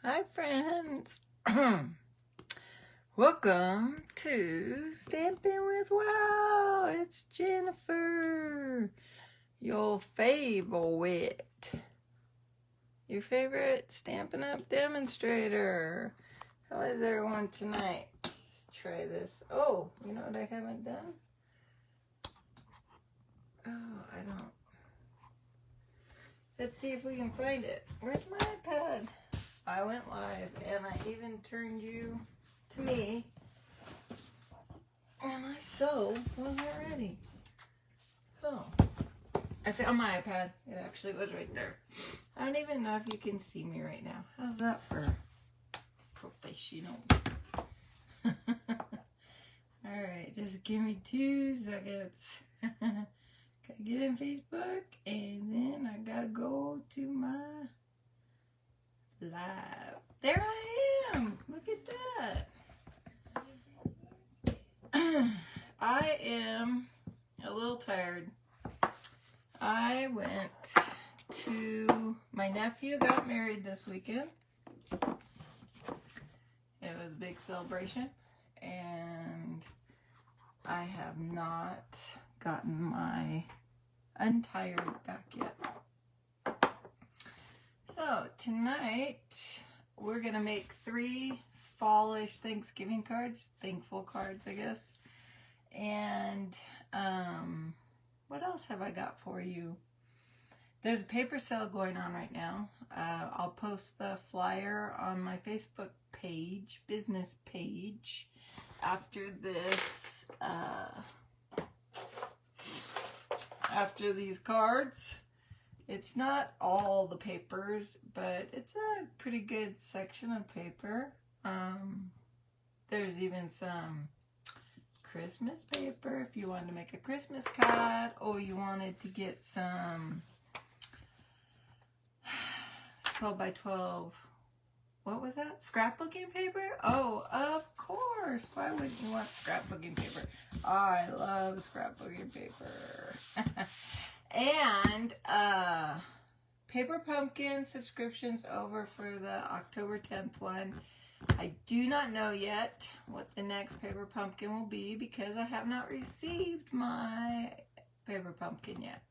Hi friends, welcome to Stampin' with Wow. It's Jennifer, your favorite Stampin' Up demonstrator. How is everyone tonight? Let's try this. Oh, you know what I haven't done? Oh, I don't. Let's see if we can find it. Where's my iPad? I went live and I even turned you to me, and I wasn't ready. So I found my iPad. It actually was right there. I don't even know if you can see me right now. How's that for professional? Alright, just give me 2 seconds. Gotta get in Facebook and then I gotta go to my live. There I am. Look at that. I am a little tired. I went to, my nephew got married this weekend. It was a big celebration and I have not gotten my untired back yet. So tonight we're gonna make 3 fallish Thanksgiving cards, thankful cards, I guess. And what else have I got for you? There's a paper sale going on right now. I'll post the flyer on my Facebook page, business page, after this, after these cards. It's not all the papers, but it's a pretty good section of paper. There's even some Christmas paper if you wanted to make a Christmas card, or you wanted to get some 12 by 12, what was that? Scrapbooking paper? Oh, of course. Why wouldn't you want scrapbooking paper? I love scrapbooking paper. And Paper Pumpkin subscriptions over for the October 10th one. I do not know yet what the next Paper Pumpkin will be because I have not received my Paper Pumpkin yet.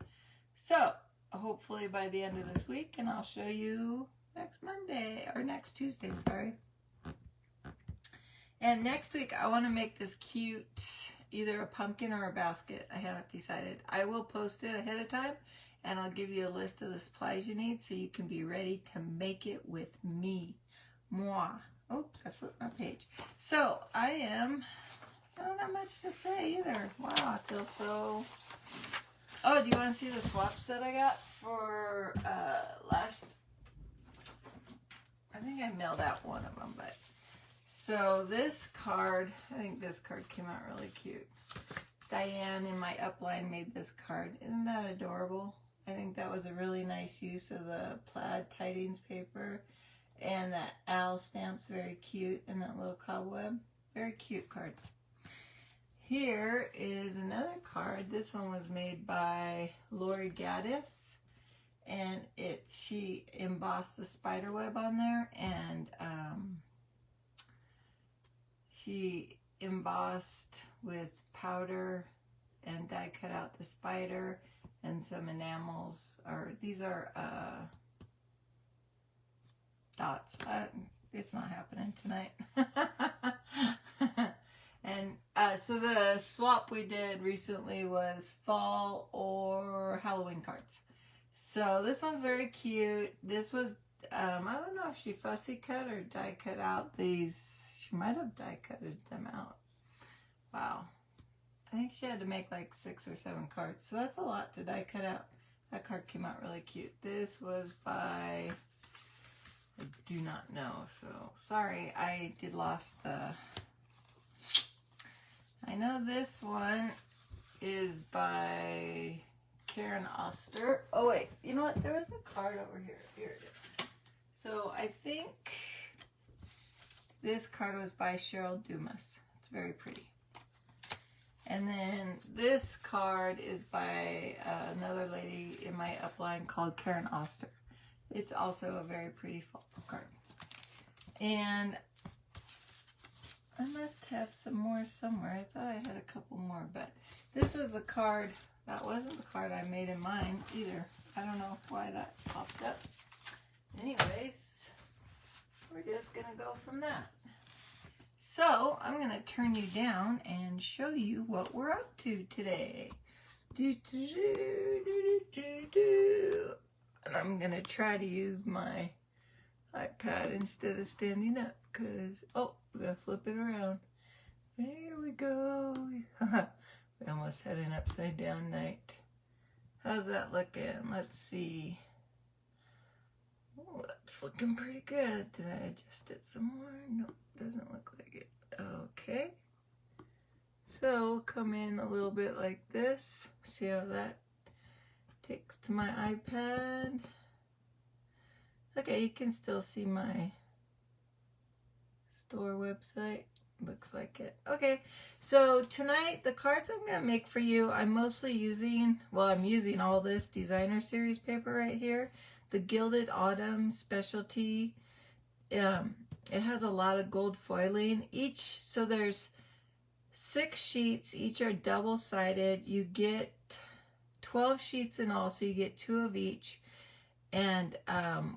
So hopefully by the end of this week, and I'll show you next Monday, or next Tuesday, sorry. And next week I want to make this cute, either a pumpkin or a basket. I haven't decided. I will post it ahead of time and I'll give you a list of the supplies you need so you can be ready to make it with me. Moi. Oops, I flipped my page. So I don't have much to say either. Wow, I feel so... Oh, do you want to see the swaps that I got for I think I mailed out one of them, but... So this card, I think this card came out really cute. Diane in my upline made this card. Isn't that adorable? I think that was a really nice use of the plaid tidings paper. And that owl stamp's very cute, and that little cobweb. Very cute card. Here is another card. This one was made by Lori Gaddis. And she embossed the spider web on there, and she embossed with powder and die cut out the spider and some enamels, or these are dots. It's not happening tonight. And so the swap we did recently was fall or Halloween cards. So this one's very cute. This was, I don't know if she fussy cut or die cut out these. She might have die cutted them out. Wow. I think she had to make like 6 or 7 cards. So that's a lot to die cut out. That card came out really cute. This was by, I do not know. So sorry, I did lost the, I know this one is by Karen Oster. Oh wait, you know what? There was a card over here. Here it is. So I think this card was by Cheryl Dumas. It's very pretty. And then this card is by another lady in my upline called Karen Oster. It's also a very pretty fall card. And I must have some more somewhere. I thought I had a couple more, but this was the card. That wasn't the card I made in mine either. I don't know why that popped up. Anyways, we're just going to go from that. So I'm going to turn you down and show you what we're up to today. And I'm going to try to use my iPad instead of standing up because, oh, we got to flip it around. There we go. We almost had an upside down night. How's that looking? Let's see. Oh, that's looking pretty good. Did I adjust it some more? Nope, doesn't look like it. Okay. So we'll come in a little bit like this. See how that takes to my iPad. Okay, you can still see my store website. Looks like it. Okay, so tonight the cards I'm going to make for you, I'm mostly using, well, I'm using all this designer series paper right here. The Gilded Autumn Specialty. It has a lot of gold foiling. So there's 6 sheets. Each are double-sided. You get 12 sheets in all, so you get 2 of each. And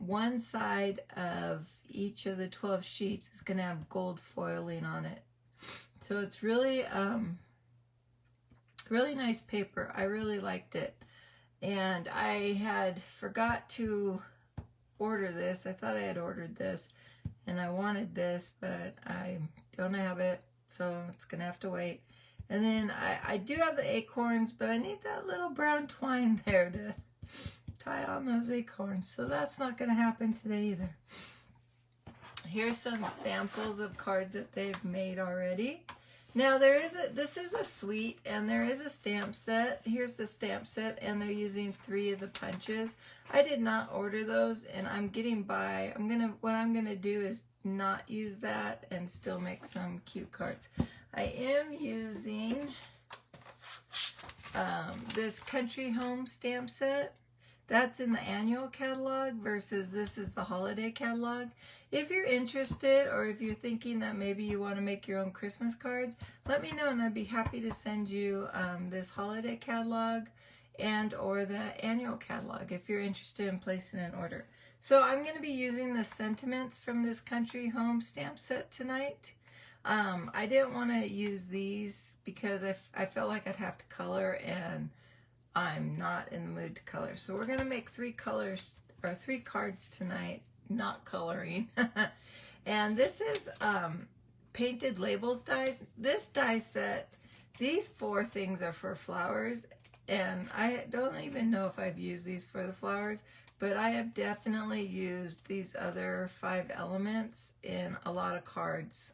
one side of each of the 12 sheets is going to have gold foiling on it. So it's really, really nice paper. I really liked it. And I had forgot to order this. I thought I had ordered this. And I wanted this, but I don't have it. So it's going to have to wait. And then I do have the acorns, but I need that little brown twine there to tie on those acorns. So that's not going to happen today either. Here's some samples of cards that they've made already. Now this is a suite, and there is a stamp set. Here's the stamp set, and they're using 3 of the punches. I did not order those, and I'm getting by. What I'm gonna do is not use that and still make some cute cards. I am using this Country Home stamp set. That's in the annual catalog versus this is the holiday catalog. If you're interested, or if you're thinking that maybe you want to make your own Christmas cards, let me know and I'd be happy to send you this holiday catalog and or the annual catalog if you're interested in placing an order. So I'm going to be using the sentiments from this Country Home stamp set tonight. I didn't want to use these because I felt like I'd have to color, and I'm not in the mood to color. So we're going to make 3 colors, or 3 cards tonight, not coloring. And this is Painted Labels dies. This die set, these 4 things are for flowers, and I don't even know if I've used these for the flowers, but I have definitely used these other 5 elements in a lot of cards.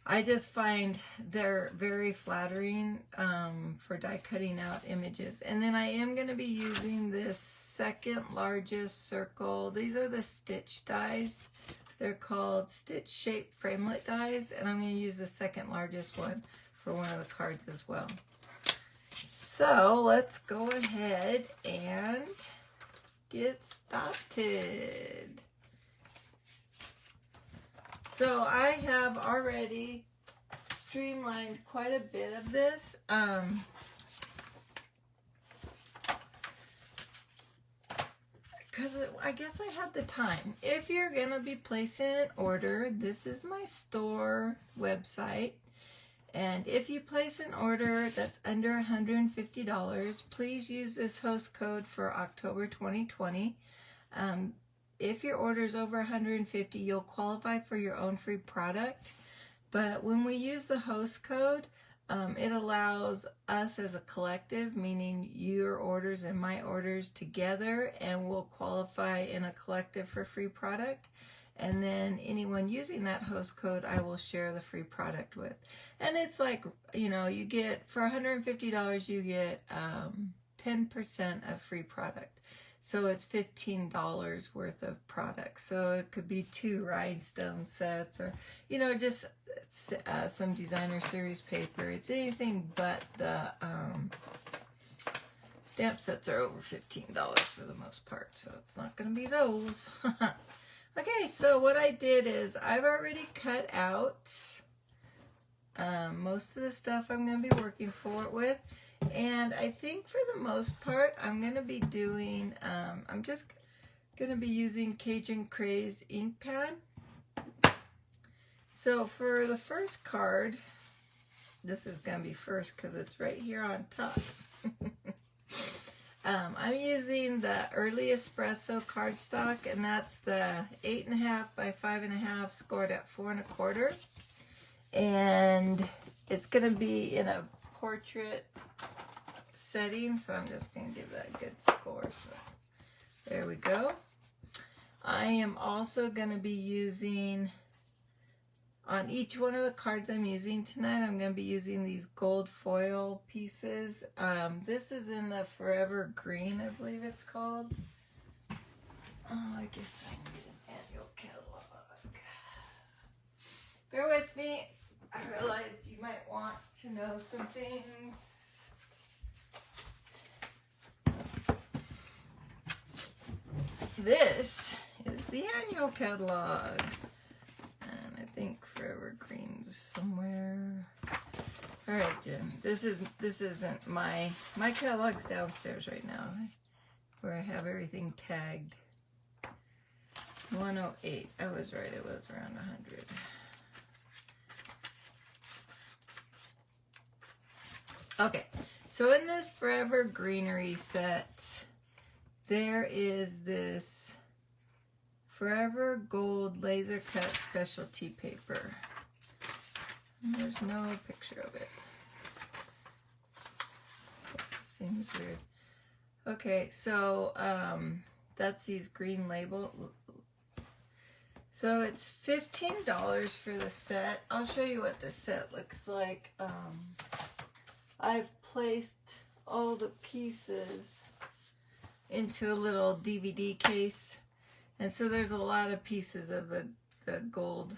I just find they're very flattering for die cutting out images. And then I am going to be using this second largest circle. These are the stitch dies. They're called stitch shaped framelit dies, and I'm going to use the second largest one for one of the cards as well. So let's go ahead and get started. So I have already streamlined quite a bit of this. Because I guess I had the time. If you're going to be placing an order, this is my store website. And if you place an order that's under $150, please use this host code for October 2020. If your order is over $150, you'll qualify for your own free product. But when we use the host code, it allows us as a collective, meaning your orders and my orders together, and we'll qualify in a collective for free product. And then anyone using that host code, I will share the free product with. And it's like, you know, you get, for $150, you get 10% of free product. So it's $15 worth of product. So it could be 2 rhinestone sets, or, you know, just some designer series paper. It's anything but the stamp sets are over $15 for the most part. So it's not going to be those. Okay, so what I did is I've already cut out most of the stuff I'm going to be working with. And I think for the most part, I'm going to be doing, I'm just going to be using Cajun Craze ink pad. So for the first card, this is going to be first because it's right here on top. I'm using the Early Espresso cardstock, and that's the 8.5 by 5.5 scored at 4 1/4. And it's going to be in a portrait setting, so I'm just going to give that a good score. So there we go. I am also going to be using, on each one of the cards I'm using tonight, I'm going to be using these gold foil pieces. This is in the Forever Green, I believe it's called. Oh, I guess I need an annual catalog. Bear with me. I realized you might want to know some things. This is the annual catalog. And I think Forever Green's somewhere. All right, Jim. This isn't my catalog's downstairs right now, where I have everything tagged. 108. I was right. It was around 100. Okay, so in this Forever Greenery set, there is this Forever Gold Laser Cut Specialty Paper. And there's no picture of it. Seems weird. Okay, so that's these green label. So it's $15 for the set. I'll show you what the set looks like. I've placed all the pieces into a little DVD case. And so there's a lot of pieces of the gold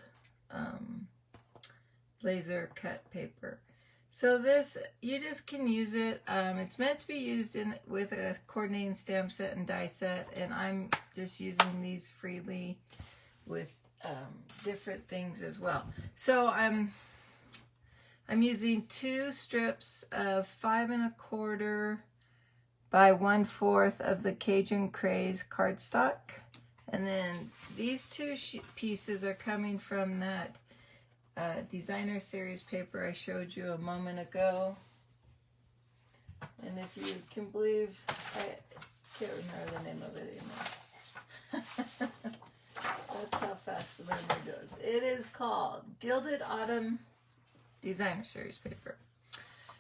laser cut paper. So this, you just can use it. It's meant to be used with a coordinating stamp set and die set. And I'm just using these freely with different things as well. So I'm using 2 strips of 5 1/4 by 1/4 of the Cajun Craze cardstock. And then these 2 pieces are coming from that designer series paper I showed you a moment ago. And if you can believe, I can't remember the name of it anymore. That's how fast the memory goes. It is called Gilded Autumn Designer Series paper.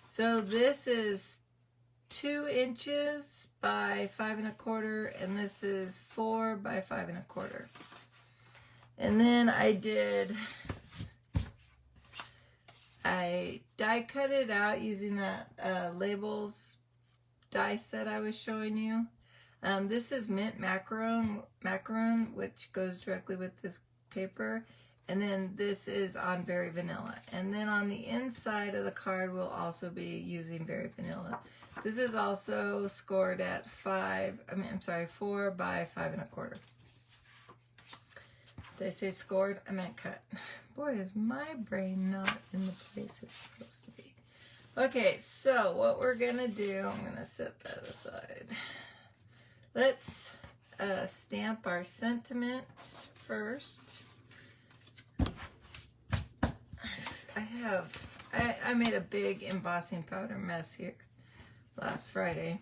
So this is 2 inches by 5 1/4, and this is 4 by 5 1/4. And then I die cut it out using that labels die set I was showing you. This is mint macaron, which goes directly with this paper. And then this is on Berry Vanilla. And then on the inside of the card, we'll also be using Berry Vanilla. This is also scored at 4 by 5 1/4. Did I say scored? I meant cut. Boy, is my brain not in the place it's supposed to be. Okay, so what we're gonna do, I'm gonna set that aside. Let's stamp our sentiment first. I made a big embossing powder mess here last Friday,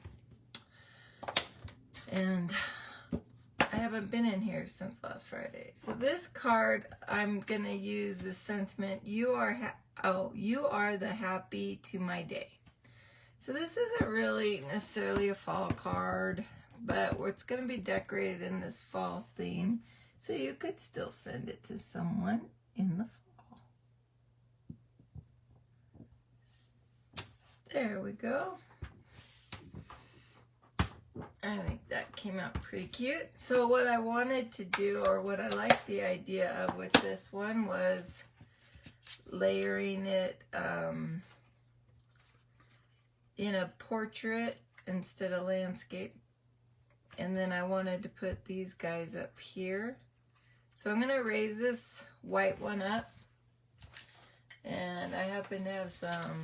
and I haven't been in here since last Friday. So this card, I'm gonna use the sentiment, you are the happy to my day. So this isn't really necessarily a fall card, but it's gonna be decorated in this fall theme, so you could still send it to someone in the fall. There we go. I think that came out pretty cute. So what I wanted to do, or what I liked the idea of with this one, was layering it in a portrait instead of landscape. And then I wanted to put these guys up here. So I'm going to raise this white one up. And I happen to have some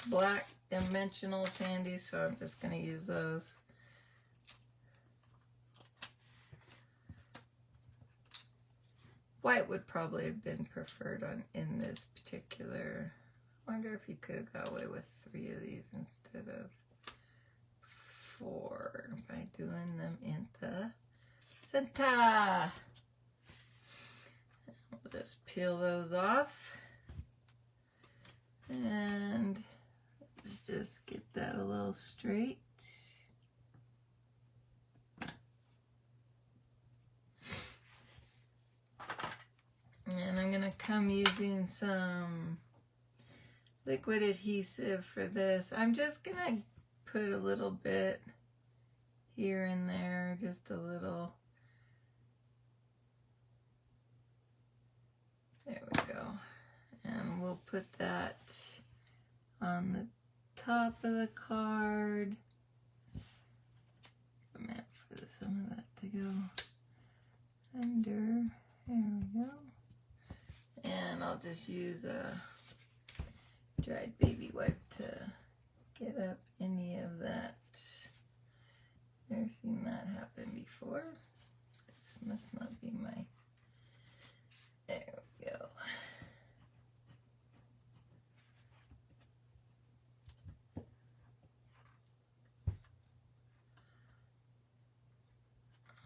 black dimensionals handy, so I'm just going to use those. White would probably have been preferred in this particular. I wonder if you could have got away with 3 of these instead of 4 by doing them in the center. We'll just peel those off. And let's just get that a little straight. And I'm going to come using some liquid adhesive for this. I'm just going to put a little bit here and there, just a little. There we go. And we'll put that on the top of the card. I meant for some of that to go under. There we go. And I'll just use a dried baby wipe to get up any of that. Never seen that happen before. This must not be my. There we go.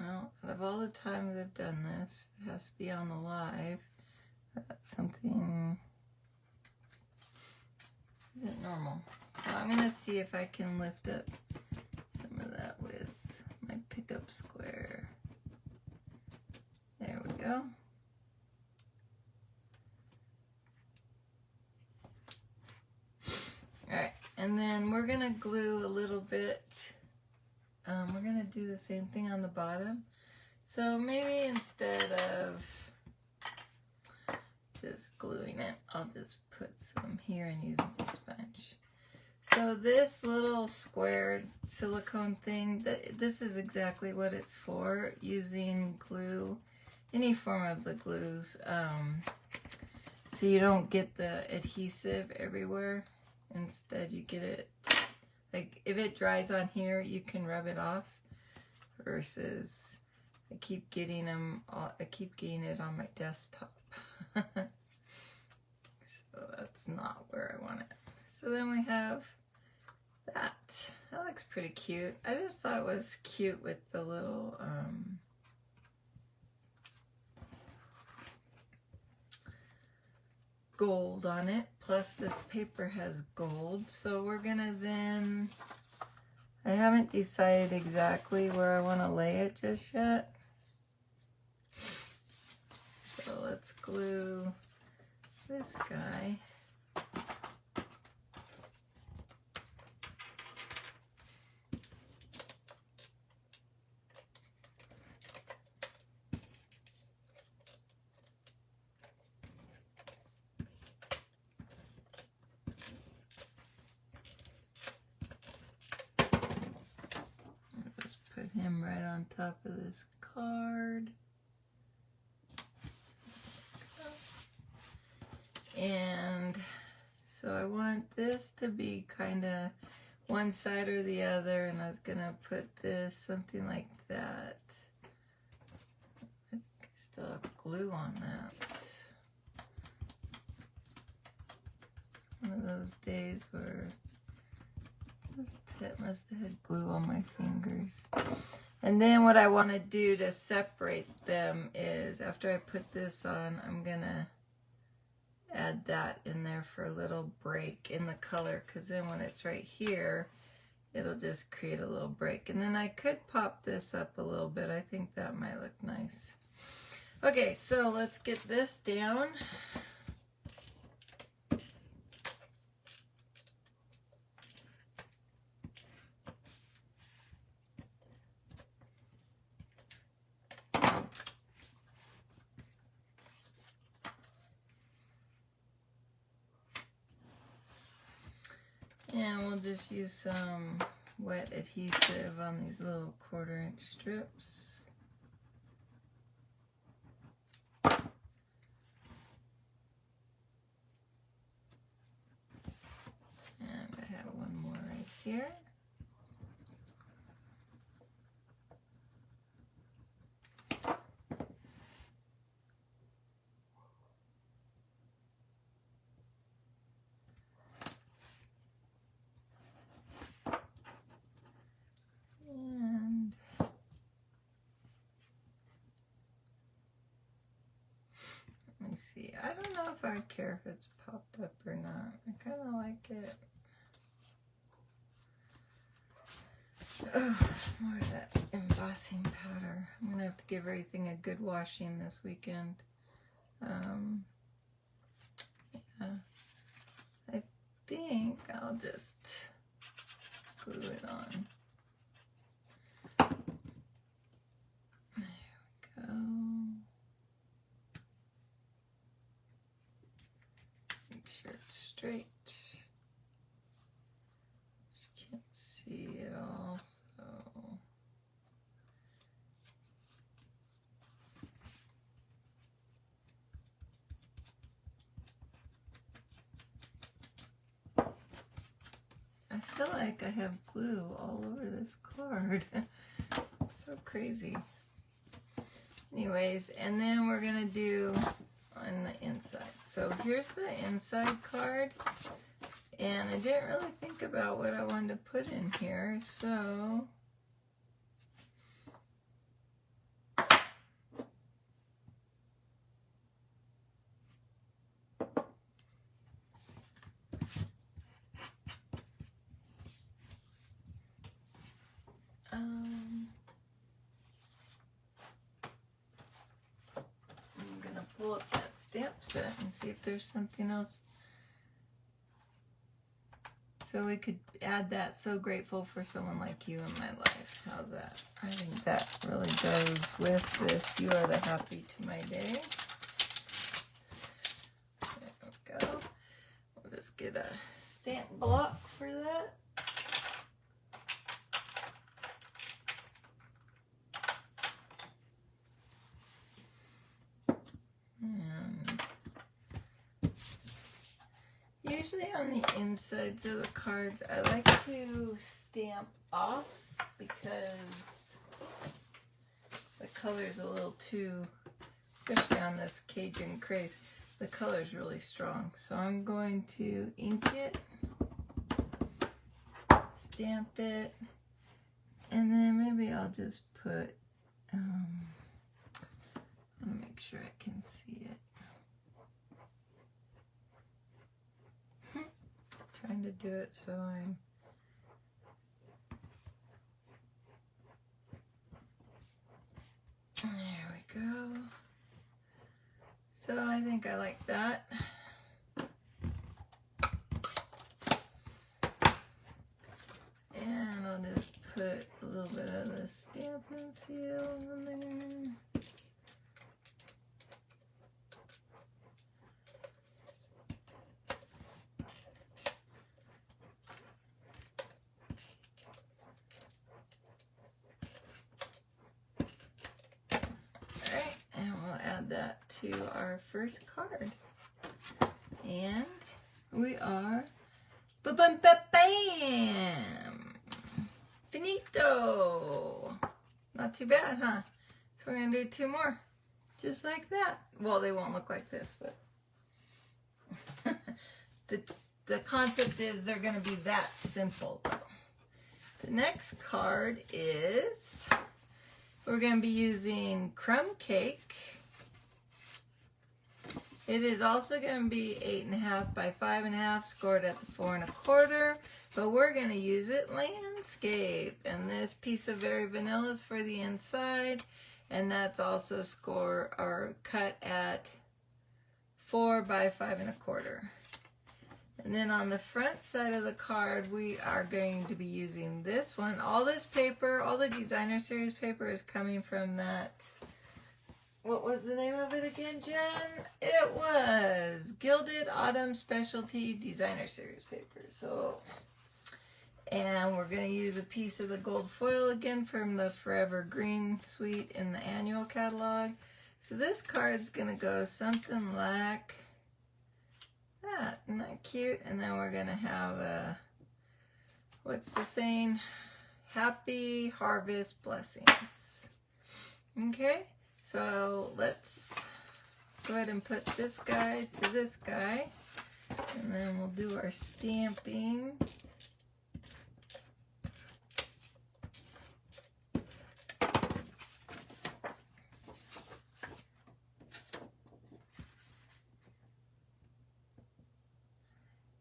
Well, out of all the times I've done this, it has to be on the live. That's something isn't normal. So I'm going to see if I can lift up some of that with my pickup square. There we go. Alright, and then we're going to glue a little bit. We're going to do the same thing on the bottom. So maybe instead of just gluing it, I'll just put some here and use my sponge. So this little square silicone thing, this is exactly what it's for, using glue, any form of the glues, so you don't get the adhesive everywhere. Instead you get it, like if it dries on here, you can rub it off, versus I keep getting it on my desktop. So that's not where I want it. So then we have that. That looks pretty cute. I just thought it was cute with the little gold on it. Plus this paper has gold. So we're gonna then, I haven't decided exactly where I want to lay it just yet. So let's glue this guy. I'll just put him right on top of this card. And so I want this to be kind of one side or the other, and I was gonna put this something like that. I still have glue on that. It's one of those days where this tip must have had glue on my fingers. And then what I want to do to separate them is, after I put this on, I'm gonna add that in there for a little break in the color, because then when it's right here, it'll just create a little break. And then I could pop this up a little bit. I think that might look nice. Okay, so let's get this down. And we'll just use some wet adhesive on these little 1/4-inch strips. here. And let me see. I don't know if I care if it's popped up or not. I kind of like it. Oh, more of that embossing powder. I'm going to have to give everything a good washing this weekend. Yeah. I think I'll just glue it on. There we go. Make sure it's straight. Just can't see it all, so. I feel like I have glue all over this card. It's so crazy. Anyways, and then we're gonna do on the inside. So here's the inside card. And I didn't really think about what I wanted to put in here, so I'm gonna pull up that stamp set and see if there's something else. So we could add that. So grateful for someone like you in my life. How's that? I think that really goes with this. You are the happy to my day. There we go. We'll just get a stamp block for that. Usually on the insides of the cards, I like to stamp off because the color's a little too, especially on this Cajun Craze, the color's really strong. So I'm going to ink it, stamp it, and then maybe I'll just put, I want to make sure I can see it. Trying to do it so I'm there we go. So I think I like that. And I'll just put a little bit of the Stampin' Seal on there. That to our first card, and we are bam finito. Not too bad, huh? So we're gonna do 2 more just like that. Well, they won't look like this, but the concept is they're gonna be that simple though. The next card is we're gonna be using Crumb Cake. It is also going to be 8.5 by 5.5, scored at the 4 1/4, but we're going to use it landscape. And this piece of Very Vanilla is for the inside, and that's also cut at 4 by 5 1/4. And then on the front side of the card, we are going to be using this one. All this paper, all the designer series paper is coming from that. What was the name of it again, Jen? It was Gilded Autumn Specialty Designer Series paper. So, and we're going to use a piece of the gold foil again from the Forever Green Suite in the annual catalog. So this card's going to go something like that. Isn't that cute? And then we're going to have a what's the saying? Happy harvest blessings. Okay, so let's go ahead and put this guy to this guy, and then we'll do our stamping.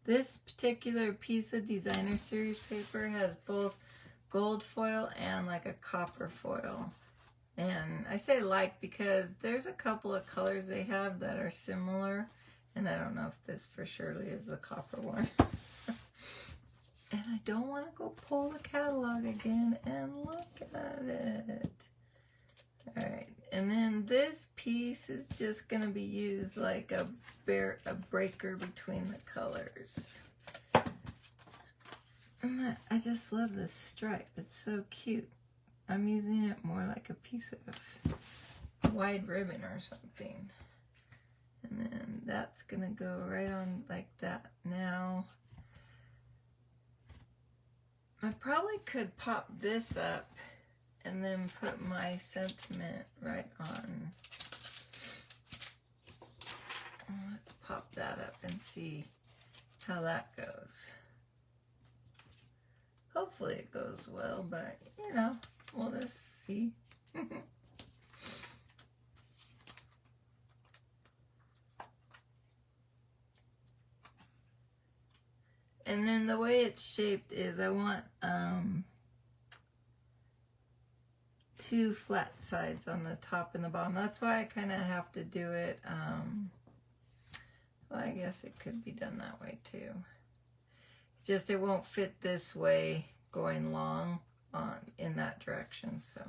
This particular piece of designer series paper has both gold foil and like a copper foil. And I say like because there's a couple of colors they have that are similar. And I don't know if this for surely is the copper one. And I don't want to go pull the catalog again and look at it. Alright, and then this piece is just going to be used like a breaker between the colors. And I just love this stripe. It's so cute. I'm using it more like a piece of wide ribbon or something. And then that's going to go right on like that. Now, I probably could pop this up and then put my sentiment right on. Let's pop that up and see how that goes. Hopefully it goes well, but you know, we'll just see. And then the way it's shaped is I want two flat sides on the top and the bottom. That's why I kind of have to do it. Well, I guess it could be done that way too. Just it won't fit this way going long on in that direction. So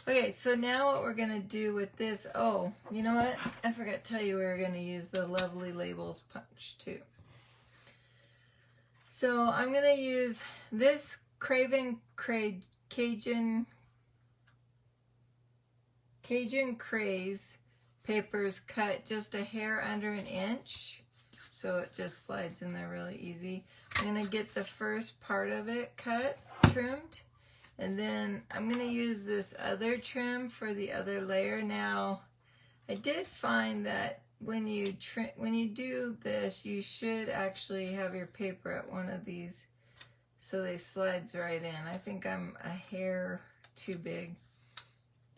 okay, so now what we're gonna do with this, oh, you know what? I forgot to tell you we were gonna use the Lovely Labels punch too. So I'm gonna use this Cajun Craze papers cut just a hair under an inch, so it just slides in there really easy. I'm gonna get the first part of it cut, trimmed, and then I'm gonna use this other trim for the other layer. Now, I did find that when you do this, you should actually have your paper at one of these so they slides right in. I think I'm a hair too big.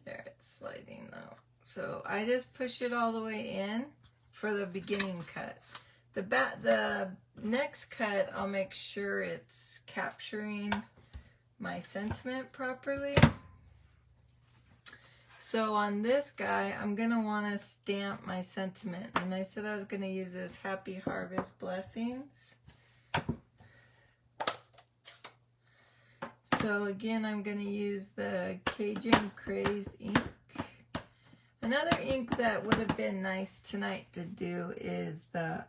There, it's sliding though. So I just push it all the way in for the beginning cut. The next cut, I'll make sure it's capturing my sentiment properly. So on this guy, I'm going to want to stamp my sentiment. And I said I was going to use this Happy Harvest Blessings. So again, I'm going to use the Cajun Craze ink. Another ink that would have been nice tonight to do is the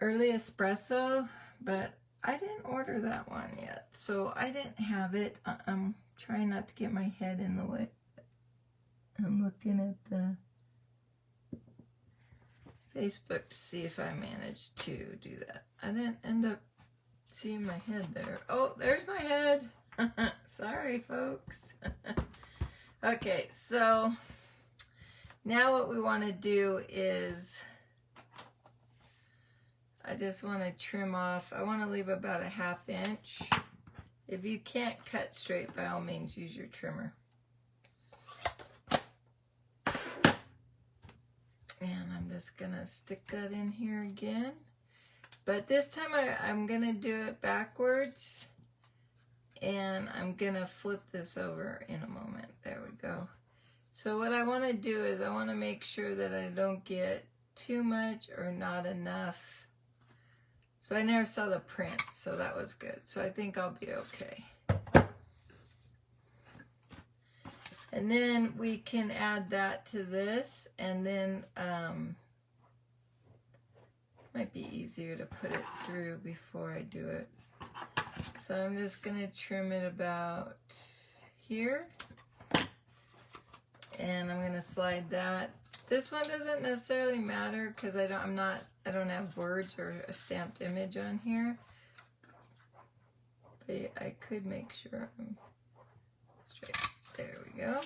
Early Espresso, but I didn't order that one yet, so I didn't have it. I'm trying not to get my head in the way. I'm looking at the Facebook to see if I managed to do that. I didn't end up seeing my head there. Oh, there's my head. Sorry, folks. Okay, so now what we want to do is I just want to trim off. I want to leave about a 1/2 inch. If you can't cut straight, by all means, use your trimmer. And I'm just going to stick that in here again. But this time I'm going to do it backwards. And I'm going to flip this over in a moment. There we go. So what I want to do is I want to make sure that I don't get too much or not enough. So I never saw the print, so that was good. So I think I'll be okay. And then we can add that to this, and then might be easier to put it through before I do it. So I'm just going to trim it about here. And I'm going to slide that. This one doesn't necessarily matter because I don't have words or a stamped image on here. I could make sure I'm straight. There we go.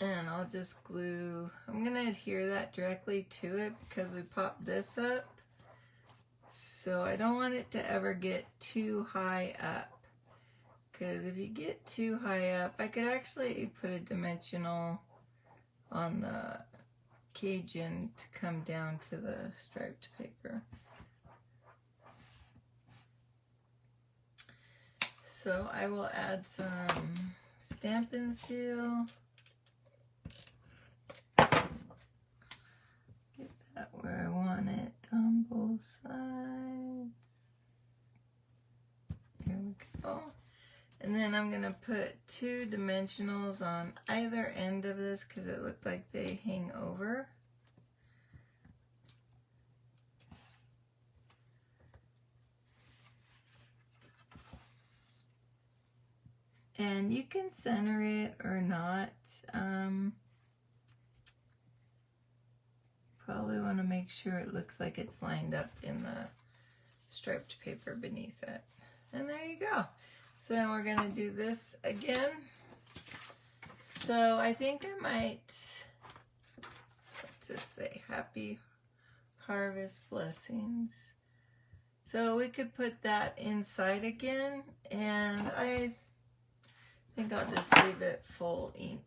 And I'll just glue, I'm going to adhere that directly to it because we popped this up. So I don't want it to ever get too high up. Because if you get too high up, I could actually put a dimensional on the Cajun to come down to the striped paper. So I will add some Stampin' Seal. Get that where I want it on both sides. There we go. And then I'm going to put 2 dimensionals on either end of this because it looked like they hang over. And you can center it or not. Probably want to make sure it looks like it's lined up in the striped paper beneath it. And there you go. So then we're going to do this again. So I think I might, let's just say Happy Harvest Blessings. So we could put that inside again, and I think I'll just leave it full ink.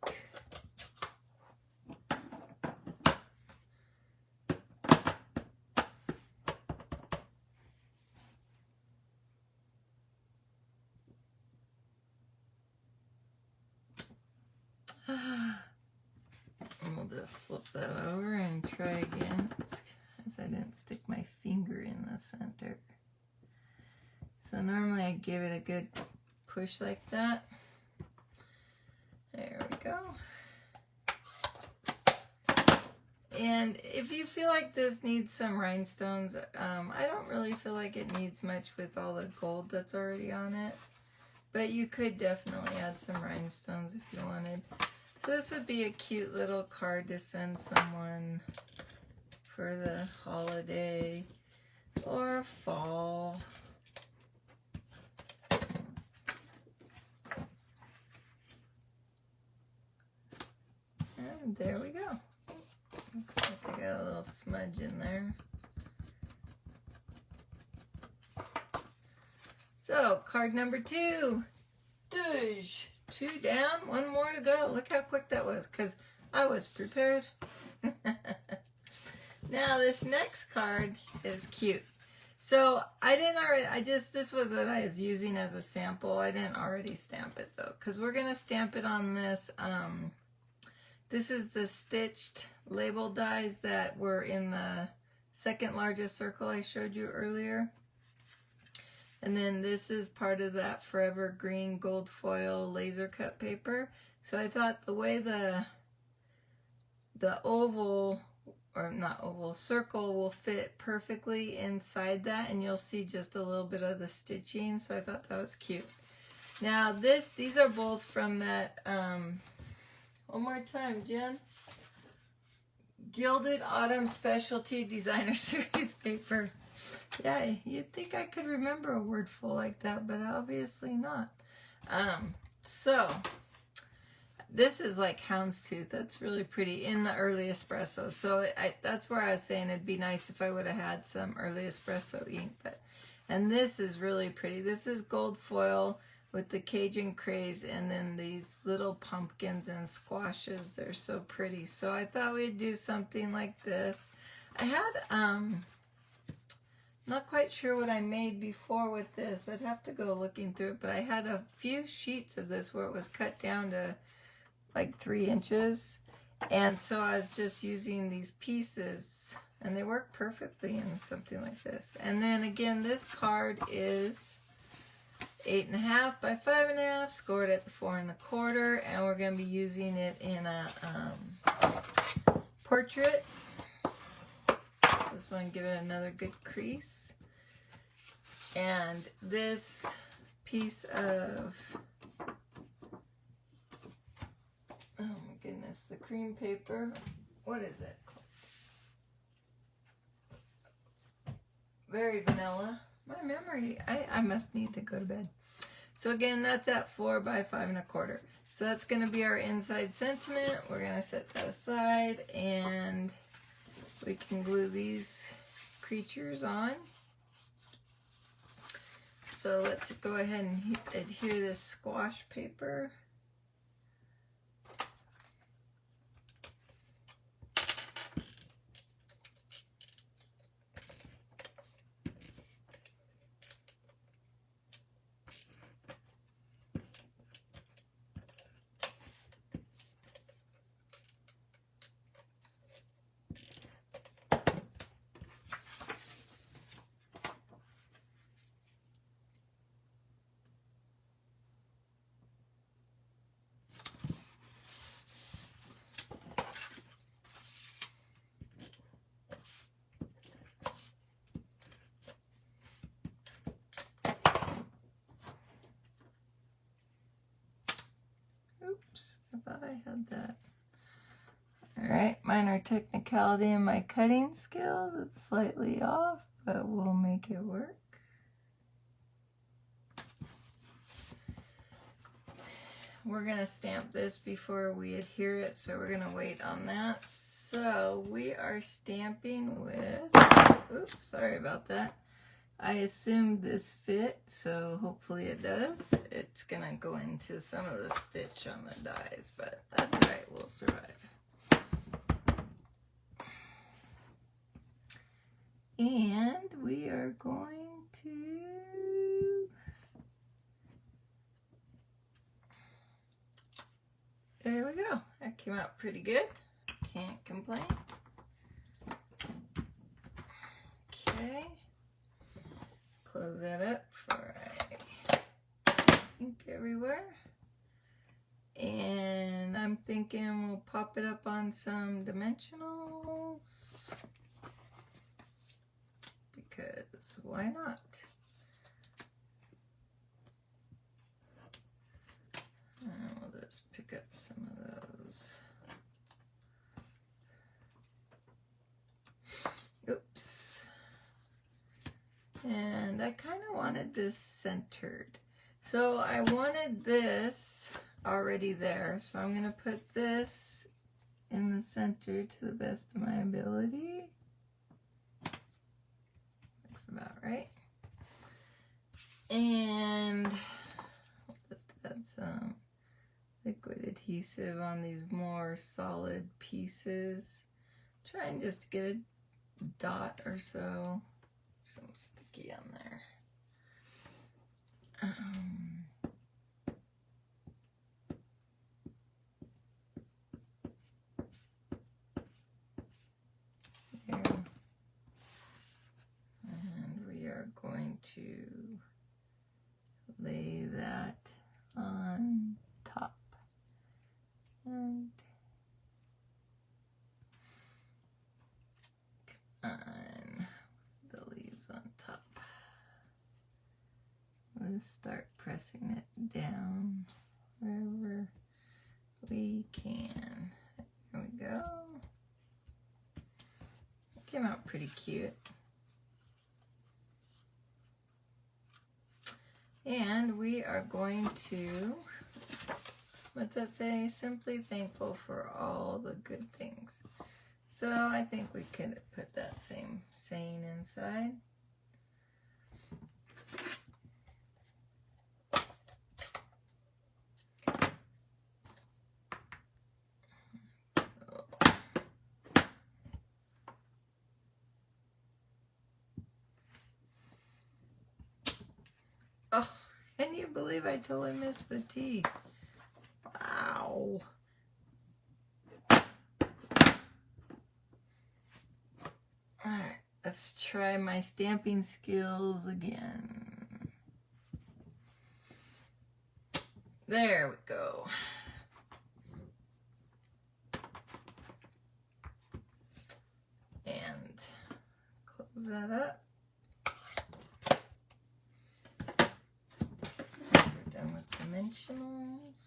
And we'll just flip that over and try again, as I didn't stick my finger in the center. So normally I give it a good push like that. There we go. And if you feel like this needs some rhinestones, I don't really feel like it needs much with all the gold that's already on it. But you could definitely add some rhinestones if you wanted. So this would be a cute little card to send someone for the holiday or fall. And there we go. Looks like I got a little smudge in there. So, card number 2. Douche. 2 down, 1 more to go. Look how quick that was, because I was prepared. Now, this next card is cute. So, this was what I was using as a sample. I didn't already stamp it, though, because we're going to stamp it on this. This is the stitched label dies that were in the second largest circle I showed you earlier. And then this is part of that Forever green gold foil laser cut paper. So I thought the way the oval, or not oval, circle will fit perfectly inside that, and you'll see just a little bit of the stitching. So I thought that was cute. Now these are both from that, one more time, Jen. Gilded Autumn Specialty Designer Series paper. Yeah, you'd think I could remember a word full like that, but obviously not. So, this is like houndstooth. That's really pretty in the early espresso. So, that's where I was saying it'd be nice if I would have had some early espresso ink. And this is really pretty. This is gold foil with the Cajun craze, and then these little pumpkins and squashes. They're so pretty. So, I thought we'd do something like this. I had, not quite sure what I made before with this. I'd have to go looking through it, but I had a few sheets of this where it was cut down to like 3 inches. And so I was just using these pieces, and they work perfectly in something like this. And then again, this card is 8.5 by 5.5, scored at the 4 1/4, and we're going to be using it in a portrait. Just want to give it another good crease. And this piece of, oh my goodness, the cream paper, what is it called? very vanilla. My memory, I must need to go to bed. So again, that's at 4 by 5 1/4. So that's going to be our inside sentiment. We're going to set that aside, and we can glue these creatures on. So let's go ahead and adhere this squash paper. Oops, I thought I had that. Alright, minor technicality in my cutting skills. It's slightly off, but we'll make it work. We're going to stamp this before we adhere it, so we're going to wait on that. So we are stamping with, oops, sorry about that. I assumed this fit, so hopefully it does. It's going to go into some of the stitch on the dies, but that's all right, we'll survive. And we are going to, there we go. That came out pretty good. Can't complain. Okay. Close that up before I ink everywhere. And I'm thinking we'll pop it up on some dimensionals. Because why not? And we'll just pick up some of those. Oops. And I kind of wanted this centered. So I wanted this already there. So I'm going to put this in the center to the best of my ability. Looks about right. And we'll just add some liquid adhesive on these more solid pieces. Trying just to get a dot or so. Some sticky on there. There. And we are going to lay that on top. And on the leaves on top. We'll start pressing it down wherever we can. There we go. It came out pretty cute. And we are going to, what's that say? Simply thankful for all the good things. So I think we could put that same saying inside. Oh, can you believe I totally missed the T? Wow. Alright, let's try my stamping skills again. There we go. And close that up. We're done with dimensionals.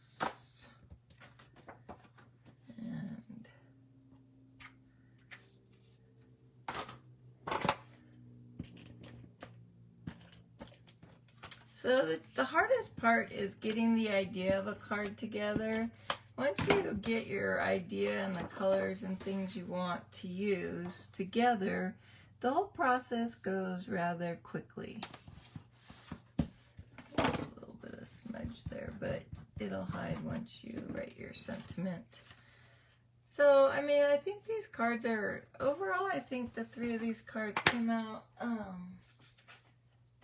And So the hardest part is getting the idea of a card together. Once you get your idea and the colors and things you want to use together, the whole process goes rather quickly. A little bit of smudge there, but it'll hide once you write your sentiment. So, I mean, I think these cards are, overall, I think the 3 of these cards came out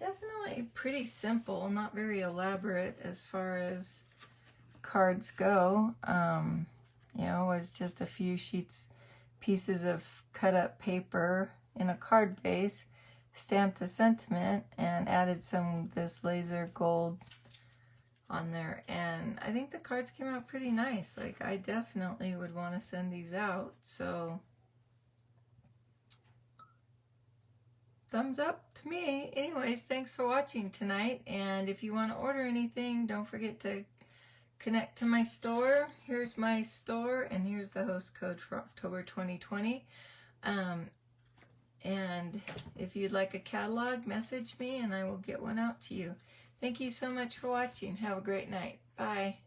definitely pretty simple, not very elaborate as far as cards go. You know, it was just a few pieces of cut up paper in a card base, stamped a sentiment, and added some of this laser gold on there. And I think the cards came out pretty nice. Like, I definitely would want to send these out. So, thumbs up to me. Anyways, thanks for watching tonight. And if you want to order anything, don't forget to connect to my store. Here's my store, and here's the host code for October 2020. And if you'd like a catalog, message me and I will get one out to you. Thank you so much for watching. Have a great night. Bye.